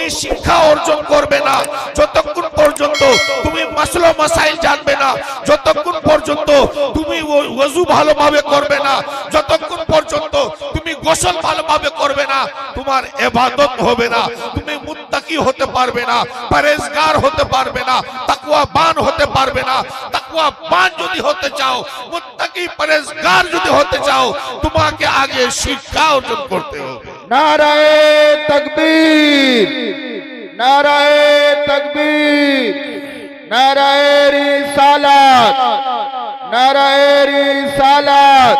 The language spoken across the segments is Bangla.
তুমি শিক্ষা অর্জন করবে না, যতক্ষণ পর্যন্ত তুমি মাসলা মাসাইল জানবে না, যতক্ষণ পর্যন্ত তুমি ওযু ভালোভাবে করবে না, যতক্ষণ পর্যন্ত তুমি গোসল ভালোভাবে করবে না, তোমার ইবাদত হবে না, তুমি মুত্তাকি হতে পারবে না, পরহেজগার হতে পারবে না, তাকওয়াবান হতে পারবে না। তাকওয়াবান যদি হতে চাও, মুত্তাকি পরহেজগার যদি হতে চাও, তোমাকে আগে শিক্ষা অর্জন করতে হবে। নারায়ে তাকবীর, নারায়ে তাকবীর, নারায়ে রিসালাত, নারায়ে রিসালাত।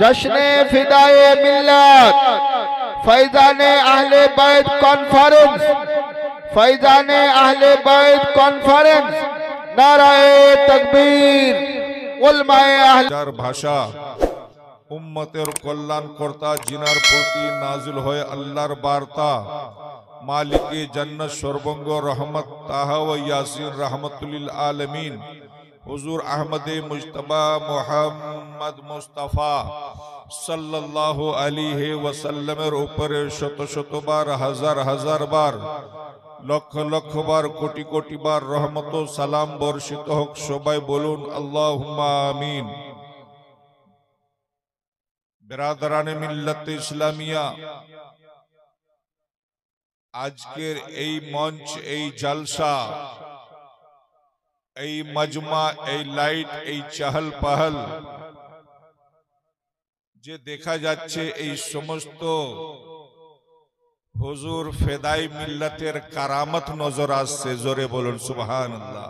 জশ্নে ফিদায়ে মিল্লাত, ফৈজানে আহলে বাইত কনফারেন্স, ফৈজানে আহলে বাইত কনফারেন্স। নারায়ে তাকবীর। উলমায়ে আহলে ভাষা উম্মতের কল্যাণ কর্তা, জিনার প্রতি নাজিল হয়ে আল্লাহর বার্তা, মালিকে জান্নাত সর্বঙ্গ রহমত তাহা ও ইয়াসিন রহমতুল আলমিন হুজুর আহমদে মুজতবা মুহাম্মদ মুস্তাফা সাল্লাল্লাহু আলাইহি ওয়াসাল্লামের উপরে শত শতবার, হাজার হাজার বার, লক্ষ লক্ষ বার, কোটি কোটি বার রহমত ও সালাম বর্ষিত হোক। সবাই বলুন আল্লাহুম্মা আমিন। বিরাদরানে মিল্লাত ইসলামিয়া, আজকের এই মঞ্চ, এই জলসা, এই মজমা, এই লাইট, এই চহল পহল যে দেখা যাচ্ছে, এই সমস্ত হুজুর ফেদাই মিল্লাতের কারামত নজর আসছে। জোরে বলুন সুবহানাল্লাহ।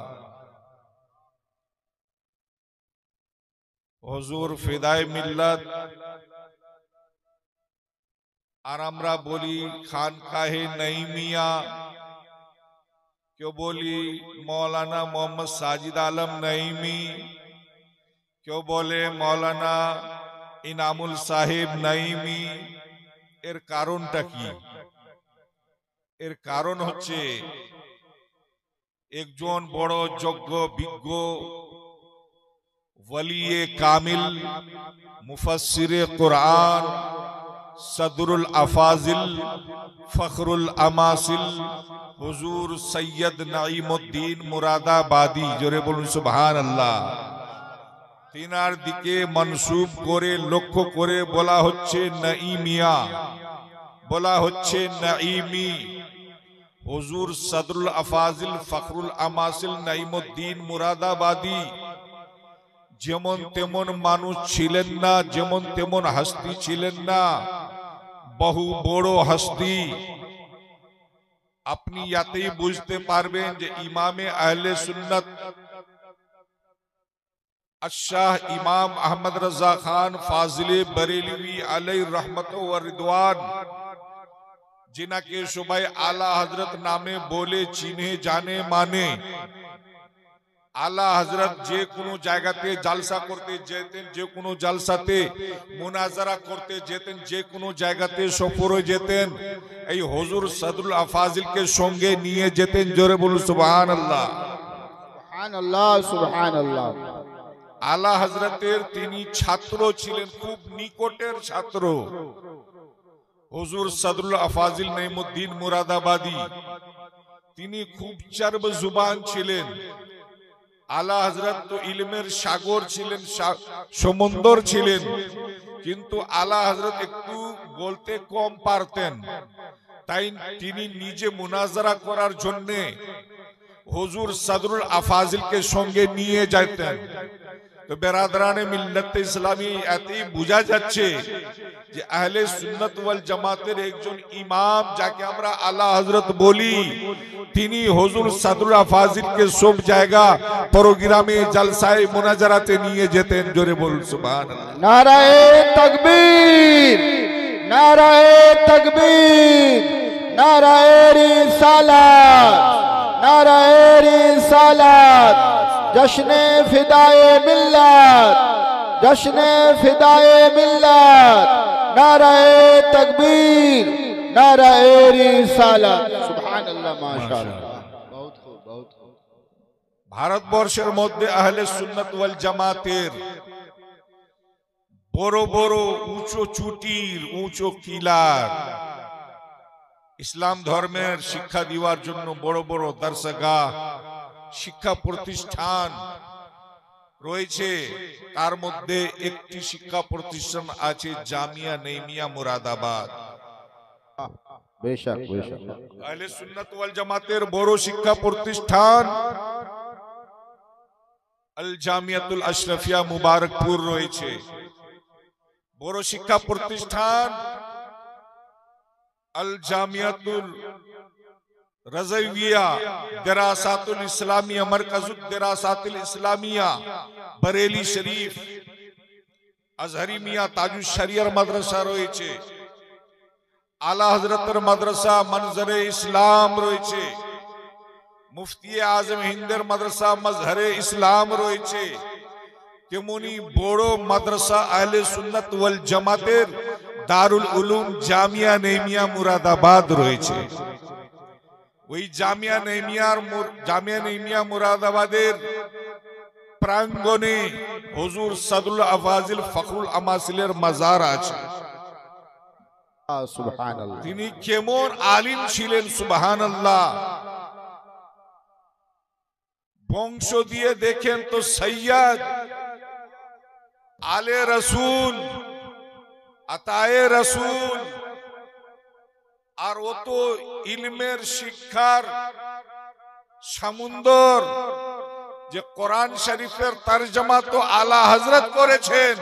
হুজুর ফেদাই মিল্লাত, আর আমরা বলি খানকাহে নঈমিয়া, কেউ বলি মৌলানা মোহাম্মদ সাজিদ আলম নঈমি, কেউ বলে মৌলানা ইনামুল সাহেব নঈমি। এর কারণটা কি? এর কারণ হচ্ছে একজন বড় যোগ্য বিজ্ঞ ওয়ালিয়ে কামিল, মুফাসসিরে কুরআন, সদরুল আফাজিল, ফখরুল আমাসিল হুজুর সৈয়দ নাঈমুদ্দিন মুরাদাবাদী। জোরে বলুন সুবহানাল্লাহ। তিনার দিকে মনসুব করে, লক্ষ্য করে বলা হচ্ছে নঈমিয়া, বলা হচ্ছে নঈমি। হুজুর সদরুল আফাজিল, ফখরুল আমাসিল নাঈমুদ্দিন মুরাদাবাদী যেমন তেমন মানুষ ছিলেন না, যেমন তেমন হস্তি ছিলেন না, বহু বড় হস্তি। আপনি ইয়াতেই বুঝতে পারবেন যে ইমামে আহলে সুন্নাত আশাহ ইমাম আহমদ রাজা খান ফাজিলে বরেলভী আলাইহি রহমত ওয়া রিদওয়ান, जिनाके सबाई आला हजरत नामे बोले, चिन्हे, जाने, माने। आला हजरत जे कोनो जायगाते जलसा करते जेतेन, जे कोनो जलसाते मुनाजारा करते जेतेन, जे कोनो जायगाते सफरे जेतेन, এই হুজুর সদরুল আফাজিল কে সঙ্গে নিয়ে যেতেন। জোরে বলুন সুবহানাল্লাহ, সুবহানাল্লাহ, সুবহানাল্লাহ। আলা হযরতের তিনি ছাত্র ছিলেন, খুব নিকটের ছাত্র। হুজুর সদরুল আফাজিল নাঈমুদ্দিন মুরাদাবাদী, তিনি খুব চর্ব জুবান ছিলেন। আলা হযরত তো ইলমের সাগর ছিলেন, সমুন্দর ছিলেন, কিন্তু আলা হযরত একটু বলতে কম পারতেন। তাই তিনি নিজে মুনাজারা করার জন্য হুজুর সদরুল আফাজিল কে সঙ্গে নিয়ে যেতেন। তো বেরাদরানে মিল্লাত ইসলামী, এতেই বোঝা যাচ্ছে যে আহলে সুন্নাত ওয়াল জামাতের একজন ইমাম, যাকে আমরা আলা হযরত বলি, তিনি হুজুর সদরুল আফাজিল কে সব জায়গা প্রোগ্রামে জলসায়ে মুনাজারাতে নিয়ে যেতেন। জোরে বলুন সুবহানাল্লাহ। নারায়ে তাকবীর, নারায়ে তাকবীর, নারায়ে রিসালাত, নারায়ে রিসালাত। জশ্নে ফিদায়ে মিল্লাত, জশ্নে ফিদায়ে মিল্লাত। নারায়ে তাকবীর, নারায়ে রিসালাত। সুবহানাল্লাহ, মাশাআল্লাহ। বহুত খুব, বহুত খুব। ভারতবর্ষের মধ্যে আহলে সুন্নাত ওয়াল জামাতের বড় বড় উঁচু চুটির, উঁচু কিলার ইসলাম ধর্মের শিক্ষা দেওয়ার জন্য বড় বড় দর্শগাহ শিক্ষা প্রতিষ্ঠান রয়েছে। তার মধ্যে একটি শিক্ষা প্রতিষ্ঠান আছে জামিয়া নেমিয়া মুরাদাবাদ। বেশক বেশক আহলে সুন্নাত ওয়াল জামাতের বড় শিক্ষা প্রতিষ্ঠান আল জামিয়াতুল আশরাফিয়া মুবারকপুর রয়েছে। বড় শিক্ষা প্রতিষ্ঠান আল জামিয়াতুল রাজাইয়া দেরাসাতুল ইসলামিয়া মারকাজুদ দেরাসাতুল ইসলামিয়া বরেলি শরীফ আজহারি মিয়া তাজুশ শরিয়ার মাদ্রাসা রয়েছে। আলা হযরতের মাদ্রাসা মনজরে ইসলাম রয়েছে। মুফতি আজম হিন্দের মাদ্রাসা মজহরে ইসলাম রয়েছে। তেমনি বড় মাদ্রাসা আহলে সুন্নাত ওয়াল জামাতের দারুল উলুম জামিয়া নেমিয়া মুরাদাবাদ রয়েছে। ওই জামিয়া নেমিয়া মুরাদাবাদের প্রাঙ্গণে হুজুর সাদুল আফাজিল ফখরুল আমাসিলের মাজার আছে। সুবহানাল্লাহ। তিনি কেমন আলিম ছিলেন সুবহানাল্লাহ। বংশ দিয়ে দেখেন তো সৈয়দ আলে রসুল আতায়ে রসুল, আর ও তো ইলমের শিক্ষার সমুন্দর। যে কোরআন শরীফের তরজমা তো আলা হযরত করেছেন,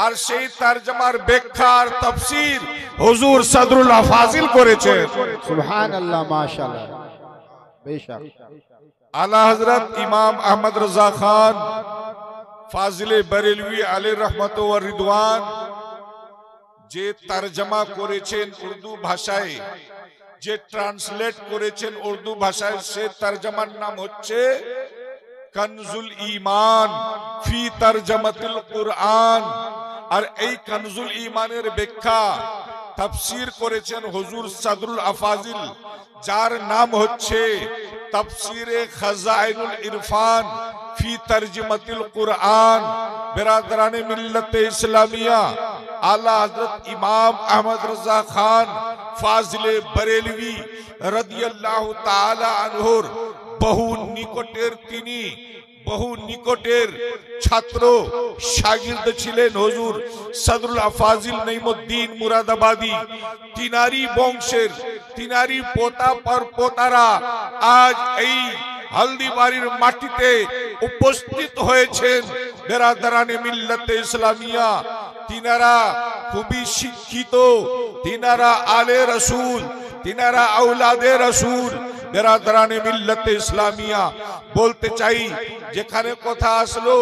আর সেই তরজমার ব্যাখ্যা আর তাফসীর হুজুর সদরুল আফাজিল করেছেন। সুবহানাল্লাহ মাশাআল্লাহ। বেশক আলা হযরত ইমাম আহমদ রাজা খান ফাজিলে বরেলভী আলাইহির রহমত ওয়া রিদওয়ান যে তরজমা করেছেন উর্দু ভাষায়, যে ট্রান্সলেট করেছেন উর্দু ভাষায়, সে তরজমার নাম হচ্ছে কনজুল ঈমান ফি তরজমাতুল কুরআন। আর এই কনজুল ঈমানের ব্যাখ্যা তাফসীর করেছেন হুজুর সদরুল আফাজিল, যার নাম হচ্ছে তাফসীরে খাজাইনুল ইরফান ফি তরজমাতুল কুরআন। বিরাদরানে মিল্লাতে ইসলামিয়া আলা হযরত ইমাম আহমদ রাজা খান ফাজিলে বরেলভী রাদিয়াল্লাহু তাআলা আনহুর বহু নিকটের ছাত্র শাগির্দ ছিলেন হুজুর সদরুল আফাজিল নঈমুদ্দিন মুরাদাবাদী। তিনারি বংশের তিনারি পোতা পর পোতারা আজ এই হলদিবাড়ির মাটিতে উপস্থিত হয়েছেন। বিরাদরানে মিল্লাতে ইসলামিয়া তিনারা খুবই শিক্ষিত, তিনারা আলে রসুল, তিনারা আওলাদে রসুল। বিরাদরানে মিল্লাতে ইসলামিয়া বলতে চাই, যেখানে কথা আসলো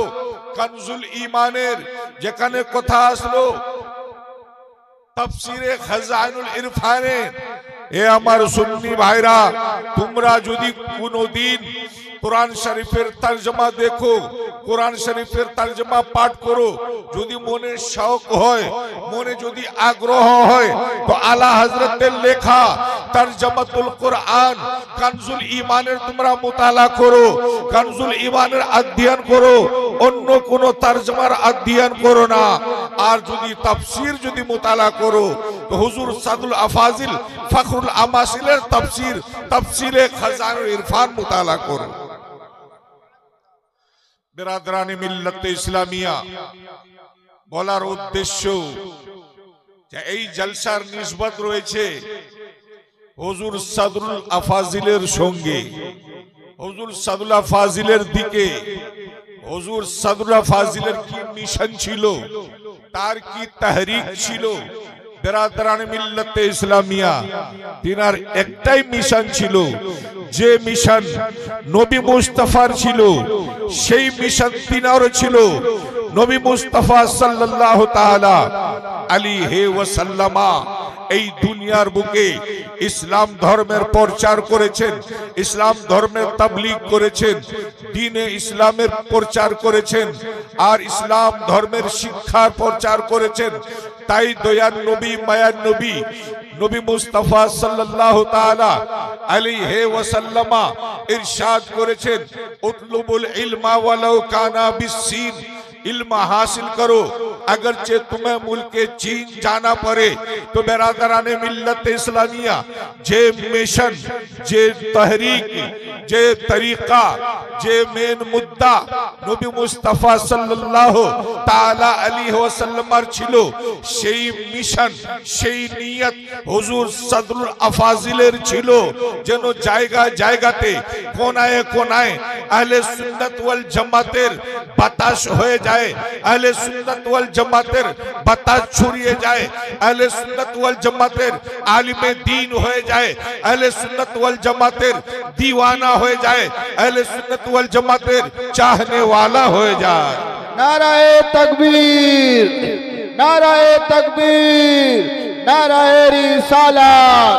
কনজুল ঈমানের, যেখানে কথা আসলো তাফসীরে খাজাইনুল ইরফানে, এ আমার সুন্নি ভাইরা, তোমরা যদি কোনদিন কোরআন শরীফের তরজমা দেখো, কোরআন শরীফের তরজমা পাঠ করো, যদি মনে শৌক হয়, মনে যদি আগ্রহ হয়, তো আলা হযরতের লেখা তরজমাতুল কুরআন কনজুল ঈমানের তোমরা মুতালা করো, কনজুল ঈমানের অধ্যয়ন করো, অন্য কোন তরজমার অধ্যয়ন করো না। আর যদি তাফসীর যদি মুতালা করো, তো হুজুর সাদুল আফাজিল ফখরুল আমাসিলের তাফসীর তাফসীরে খাজাইনুল ইরফান মুতালা করো। বিরাদরানে মিল্লাতে ইসলামিয়া বলার উদ্দেশ্য যে এই জলসার নিসবত রয়েছে হুজুর সদরুল আফাজিলের সঙ্গে, হুজুর সদরুল আফাজিলের দিকে। হুজুর সদরুল আফাজিলের কি মিশন ছিল, তার কি তাহরিক ছিল? বিরাদরানে মিল্লাতে ইসলামিয়া তিনার একটাই মিশন ছিল, যে মিশন নবী মুস্তাফার ছিল, সেই মিশন তিনারও ছিল। নবী মুস্তাফা সাল্লাল্লাহু তাআলা আলাইহি ওয়াসাল্লামা এই দুনিয়ার বুকে ইসলাম ধর্মের প্রচার করেছেন, ইসলাম ধর্মের তাবলীগ করেছেন, দ্বীনে ইসলামের প্রচার করেছেন, আর ইসলাম ধর্মের শিক্ষার প্রচার করেছেন। তাই দয়ার নবী মায়ার নবী নবী মুস্তাফা সাল্লাল্লাহু তাআলা আলাইহি ওয়াসাল্লামা ইরশাদ করেছেন, উতলুবুল ইলমা ওয়ালাউ কানা বিসসিন, ইলম হাসিল করো अगरचे तुम्हें मुल्क चीन जाना पड़े तो बेरादराने मिल्लत इस्लामिया जे मिशन जे तहरीक जे तरीका जे मेन मुद्दा नबी मुस्तफा सल्लल्लाहु ताला अलैहि वसल्लम छिलो সেই মিশন সেই নিয়ত হুজুর সদরুল আফাজিলের ছিল যেন জায়গায় জায়গাতে কোনায় কোনায় আহলে সুন্নাত ওয়াল জামাতের বাতাস হয়ে যায় আহলে সুন্নাত ওয়াল জামাতের বাতাস ছড়িয়ে যায় আহলে সুন্নাত ওয়াল জামাতের আলিমে দ্বীন হয়ে যায় আহলে সুন্নাত ওয়াল জামাতের दीवाना हो जाए अहले सुन्नत वल जमातेर चाहने वाला हो जाए। नाराए तकबीर, नाराए तकबीर, नाराए रिसालत,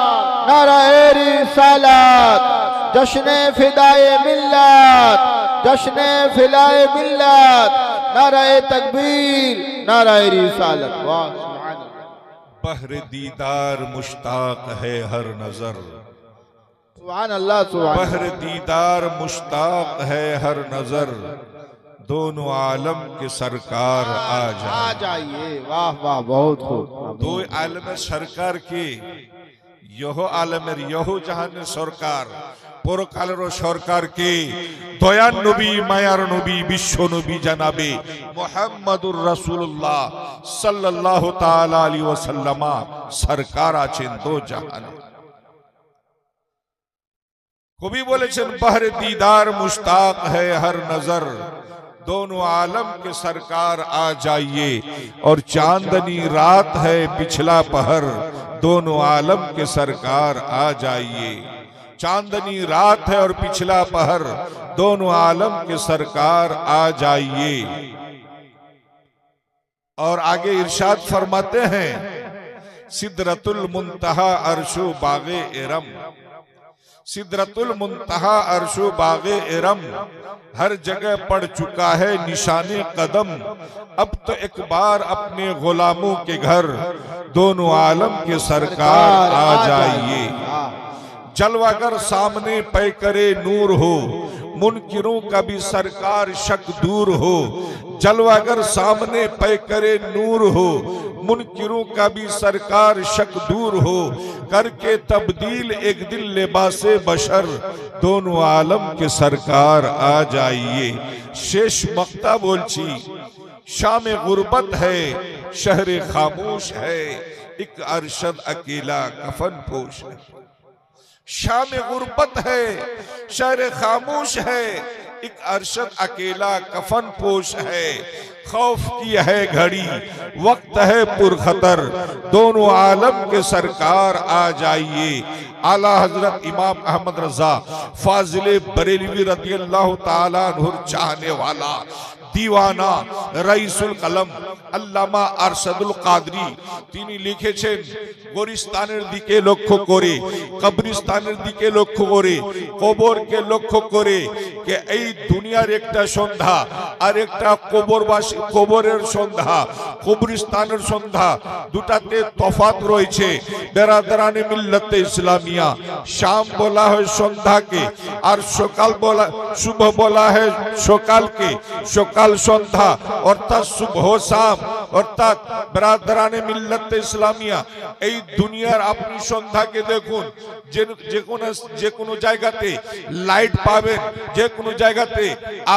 नाराए रिसालत, जश्ने फिदाए मिल्लत, जश्ने फिदाए मिल्लत, नाराए तकबीर, नाराए रिसालत। वाह सुभान अल्लाह। बहर दीदार मुश्ताक है हर नजर, सुभान अल्लाह, सुभान बहर दीदार मुश्ताक है हर नजर, दोनों आलम के सरकार आ जाइए। वाह वाह, बहुत खूब। दो आलम सरकार के यहो आलमेर यहो जहान सरकार পরকালের সরকারকে দয়ার নবী মায়ার নবী বিশ্ব নবী জানাবে মুহাম্মাদুর রাসূলুল্লাহ সাল্লাল্লাহু তাআলা আলাইহি ওয়াসাল্লাম সরকার আছেন দো জাহানে। কবি বলেছেন বহর दीदार मुश्ताक है हर नजर, दोनों आलम के सरकार आ जाइए, और चांदनी रात है पिछला पहर, दोनों आलम के सरकार आ जाइए। चांदनी रात है और पिछला पहर, दोनों आलम के सरकार आ जाइए। और आगे इरशाद फरमाते हैं सिदरतुल मुंतहा अर्शो बागे इरम, सिदरतुल मुंतहा अर्शो बागे इरम, हर जगह पड़ चुका है निशाने कदम, अब तो एक बार अपने गुलामों के घर दोनों आलम के सरकार आ जाइए। जलवागर सामने पै करे नूर हो, मुनकिरों का भी सरकार शक दूर हो, जलवागर सामने पै करे नूर हो, मुनकिरों का भी सरकार शक दूर हो, करके तब्दील एक दिन लिबासे बशर, दोनों आलम के सरकार आ जाइए। शेष मक्ता बोलची शाम गुर्बत है शहर खामोश है, एक अरशद अकेला कफन पोश है। शाम गुर्बत है शहर खामोश है, एक अरशद अकेला कफन पोश है, खौफ की है घड़ी वक्त है पुरखतर, दोनों आलम के सरकार आ जाइए। आला हजरत इमाम अहमद रजा फाजिले बरेलवी रज़ी अल्लाह ताला अन्हु चाहने वाला दीवाना रईसुल कलम আল্লামা আরশাদুল কাদরি তিনি লিখেছেন গোরিস্তানের দিকে লক্ষ্য করে, কবরিস্তানের দিকে লক্ষ্য করে, কবরকে লক্ষ্য করে যে এই দুনিয়ার একটা সন্ধ্যা আর একটা কবরবাসী কবরের সন্ধ্যা, কবরিস্তানের সন্ধ্যা, দুটাতে তফাৎ রয়েছে। বেরাদারানে মিল্লাতে ইসলামিয়া শাম বলা হয় সন্ধ্যাকে, আর সকাল বলা শুভ বলা হয় সকালকে, সকাল সন্ধ্যা অর্থাৎ শুভ শাম অর্থাৎ বেরাদারানে মিল্লাতে ইসলামিয়া এই দুনিয়ার আপনি সন্ধ্যাকে দেখুন, যে কোনো জায়গাতে লাইট পাবেন, যে কোনো জায়গাতে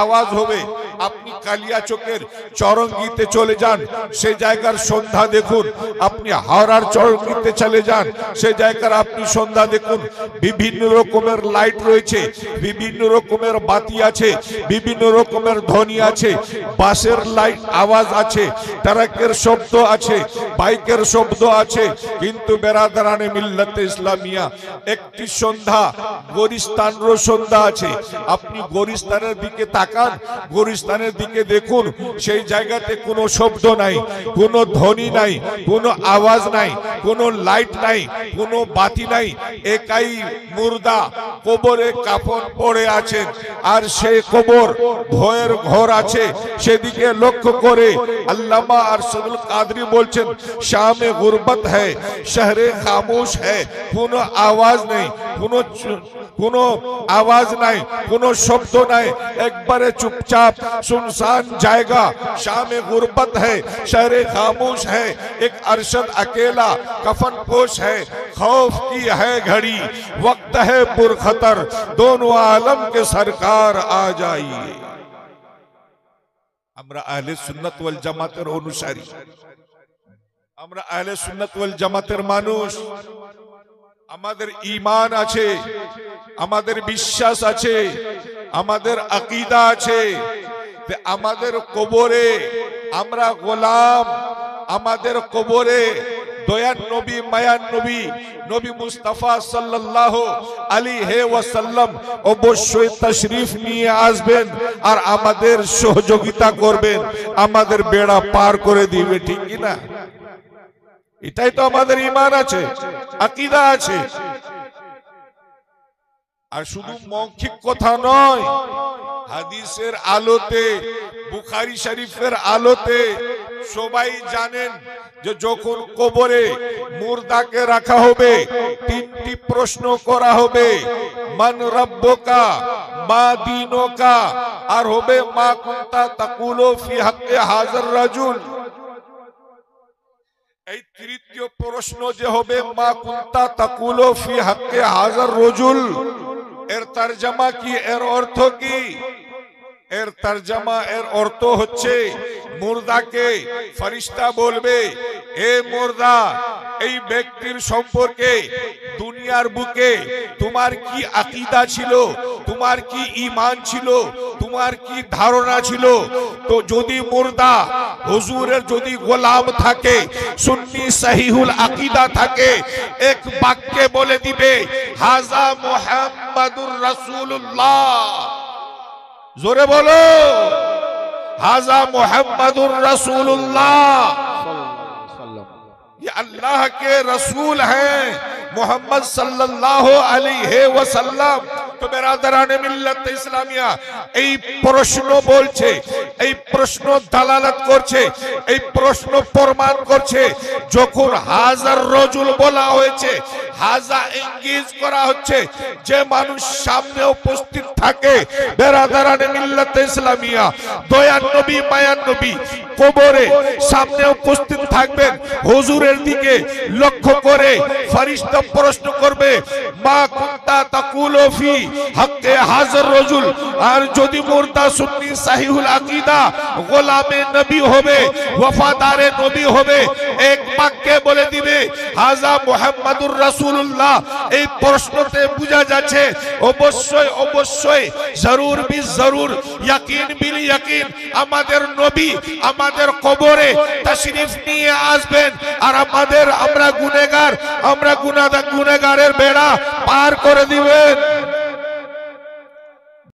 আওয়াজ হবে। আপনি কালিয়া চকের চরঙ্গিতে চলে যান, সেই জায়গার সন্ধ্যা দেখুন। আপনি হাওড়ার চরঙ্গিতে চলে যান, সেই জায়গার আপনি সন্ধ্যা দেখুন। বিভিন্ন রকমের লাইট রয়েছে, বিভিন্ন রকমের বাতি আছে, বিভিন্ন রকমের ধ্বনি আছে, বাসের লাইট আওয়াজ আছে, ট্রাকের শব্দ আছে, বাইকের শব্দ আছে। কিন্তু বেরাদারানে মিল্লাতে ইসলামিয়া একটি সন্ধ্যা গোরিস্তানের সন্ধ্যা আছে। আপনি গোরিস্তানের দিকে তাকান, গোরিস্তানের দিকে দেখুন, সেই জায়গাতে কোনো শব্দ নাই, কোনো ধ্বনি নাই, কোনো আওয়াজ নাই, কোনো লাইট নাই, কোনো বাতি নাই, একাই মুর্দা কবরে কাফন পড়ে আছেন। আর সেই কবর ভয়ের ঘর আছে, সেদিকে লক্ষ্য করে আল্লামা আরশাদুল কাদরি বলছেন শামে গুরবত है শহরে খামোশ है, কোনো আওয়াজ নেই, কোনো আওয়াজ নাই, কোনো শব্দ নাই, একবারে চুপচাপ सुनसान जाएगा, शाम गुर्बत है, शहर खामोश है, एक अरशद अकेला कफन पोश है, खौफ की है घड़ी, वक्त है पुरखतर, दोनों आलम के सरकार आ जाइए। আমরা আহলে সুন্নাত ওয়াল জামাতের অনুসারী, আমরা আহলে সুন্নাত ওয়াল জামাতের মানুষ। আমাদের ঈমান আছে, আমাদের বিশ্বাস আছে, আমাদের আকীদা আছে যে আমাদের কবরে আমরা গোলাম, আমাদের কবরে দয়ার নবী মায়ার নবী নবী মুস্তাফা সাল্লাল্লাহু আলাইহি ওয়াসাল্লাম অবশ্যই তাশরীফ নিয়ে আসবেন আর আমাদের সহযোগিতা করবেন, আমাদের বেড়া পার করে দিবে, ঠিক কি না? এটাই তো আমাদের ঈমান আছে, আকীদা আছে। আর শুধু মৌখিক কথা নয়, হাদিসের আলোতে, বুখারী শরীফের আলোতে সবাই জানেন যে যখন কবরে মুর্দাকে রাখা হবে, তিনটি প্রশ্ন করা হবে, মান রাব্বুকা, মা দীনুকা, আর হবে মা কুনতা তাকুলু ফি হাক্কি হাযার রাজুল। এই তৃতীয় প্রশ্ন যে হবে মা কুনতা তাকুলু ফি হাক্কি হাযার রাজুল, এর তরজমা কি, এর অর্থ কি? এর তরজমা, এর অর্থ হচ্ছে মুর্দাকে ফেরেশতা বলবে, এ মুর্দা, এই ব্যক্তির সম্পর্কে দুনিয়ার বুকে তোমার কি আকীদা ছিল, তোমার কি ঈমান ছিল, তোমার কি ধারণা ছিল? তো যদি মুর্দা হুজুরের যদি গোলাম থাকে, সুন্নি সহিহুল আকীদা থাকে, এক বাক্যে বলে দিবে হাজা মুহাম্মাদুর রাসূলুল্লাহ। জোরে বলো, হাজা মুহাম্মাদুর রাসূলুল্লাহ, ये अल्लाह के रसूल हैं मोहम्मद सल्लल्लाहु अलैहि वसल्लम। तो बेरादराने मिल्लत इस्लामिया এই প্রশ্ন বলছে, এই প্রশ্ন দালালাত করছে, এই প্রশ্ন প্রমাণ করছে যখন হাজার রজুল বলা হয়েছে, হাজা ইঙ্গিজ করা হচ্ছে যে মানুষ সামনে উপস্থিত থাকে। বেরাদরানে মিল্লত ইসলামিয়া, দয়ার নবী মায়ার নবী কবরে সামনে উপস্থিত থাকবেন, হুজুরের দিকে লক্ষ্য করে ফেরেশতা প্রশ্ন করবে মা কুনতা তাকুলু ফি হাক্কি হাযার রাজুল। আর যদি মুর্দা সুন্নি সহিহুল আকীদা গোলামে নবী হবে, ওয়াফাদারে নবী হবে, এক বাক্যে বলে দিবে হাজা মুহাম্মাদুর রাসূলুল্লাহ। এই প্রশ্নতে বোঝা যাচ্ছে অবশ্যই অবশ্যই, জরুর বিল জরুর, ইয়াকিন বিল ইয়াকিন আমাদের নবী আমাদের কবরে তাশরীফ নিয়ে আসবেন আর আমরা গুনাহগার, আমরা গুনাহগারের বেড়া পার করে দিবেন।